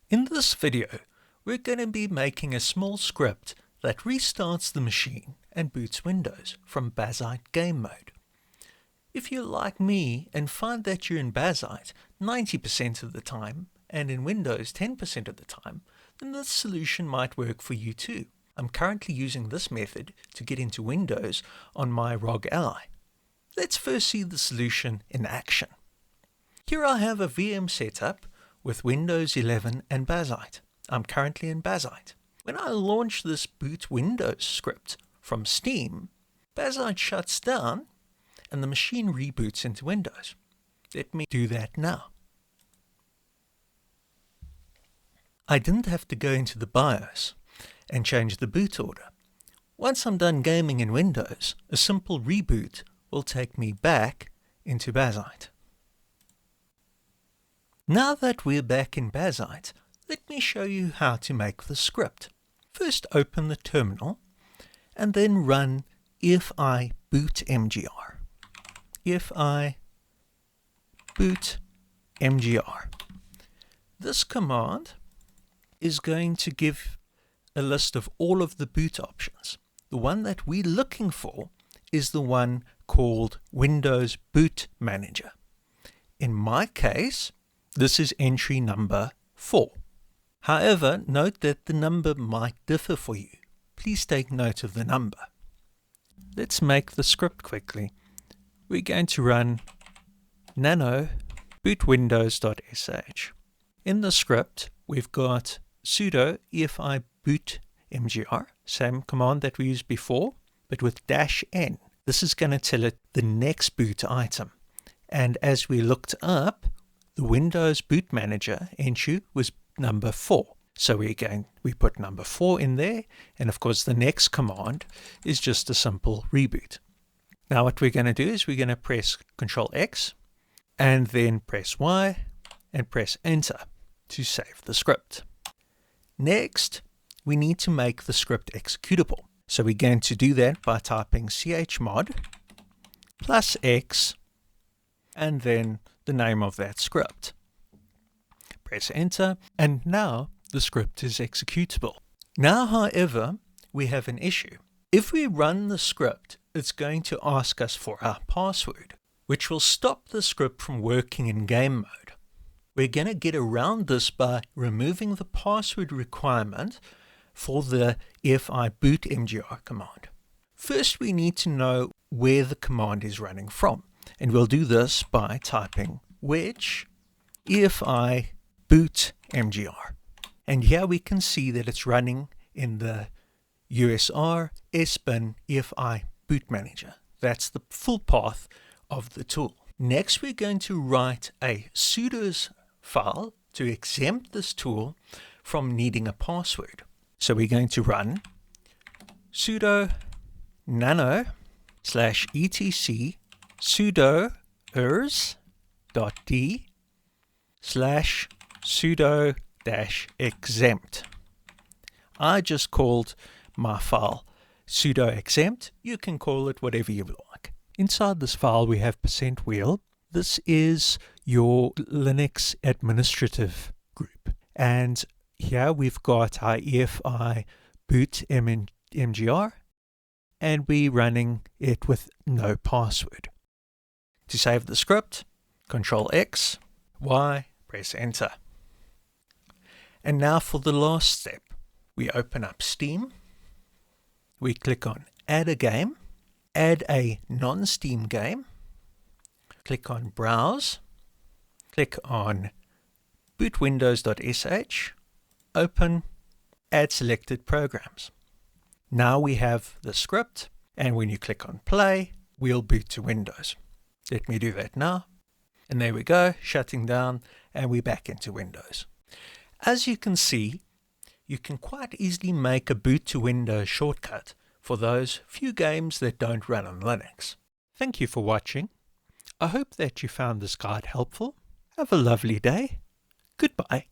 In this video, we're going to be making a small script that restarts the machine and boots Windows from Bazzite Gamemode. If you're like me and find that you're in Bazzite 90% of the time and in Windows 10% of the time, then this solution might work for you too. I'm currently using this method to get into Windows on my ROG Ally. Let's first see the solution in action. Here I have a VM setup with Windows 11 and Bazzite. I'm currently in Bazzite. When I launch this boot Windows script from Steam, Bazzite shuts down and the machine reboots into Windows. Let me do that now. I didn't have to go into the BIOS and change the boot order. Once I'm done gaming in Windows, a simple reboot will take me back into Bazzite. Now that we're back in Bazzite, let me show you how to make the script. First open the terminal and then run efibootmgr. efibootmgr. This command is going to give a list of all of the boot options. The one that we're looking for is the one called Windows Boot Manager. In my case, this is entry number 4. However, note that the number might differ for you. Please take note of the number. Let's make the script quickly. We're going to run nano bootwindows.sh. In the script, we've got sudo efibootmgr, same command that we used before, but with -n. This is going to tell it the next boot item. And as we looked up, the Windows Boot Manager entry was number 4. So we put number 4 in there, and of course the next command is just a simple reboot. Now what we're going to do is we're going to press Ctrl X and then press Y and press Enter to save the script. Next, we need to make the script executable. So we're going to do that by typing chmod +X and then the name of that script. Press enter, and now the script is executable. Now, however, we have an issue. If we run the script, it's going to ask us for our password, which will stop the script from working in game mode. We're going to get around this by removing the password requirement for the efibootmgr command. First, we need to know where the command is running from, and we'll do this by typing which efibootmgr. And here we can see that it's running in the USR sbin efibootmgr. That's the full path of the tool. Next, we're going to write a sudo file to exempt this tool from needing a password. So we're going to run sudo nano /etc sudo ers.d/sudo-exempt. I just called my file sudo exempt. You can call it whatever you like. Inside this file we have %wheel. This is your Linux administrative group. And here we've got our efibootmgr and we're running it with no password. To save the script, Ctrl X, Y, press enter. And now for the last step. We open up Steam. We click on add a game, add a non-Steam game. Click on browse. Click on bootwindows.sh. Open, add selected programs. Now we have the script, and when you click on play, we'll boot to Windows. Let me do that now. And there we go, shutting down, and we're back into Windows. As you can see, you can quite easily make a boot to Windows shortcut for those few games that don't run on Linux. Thank you for watching. I hope that you found this guide helpful. Have a lovely day. Goodbye.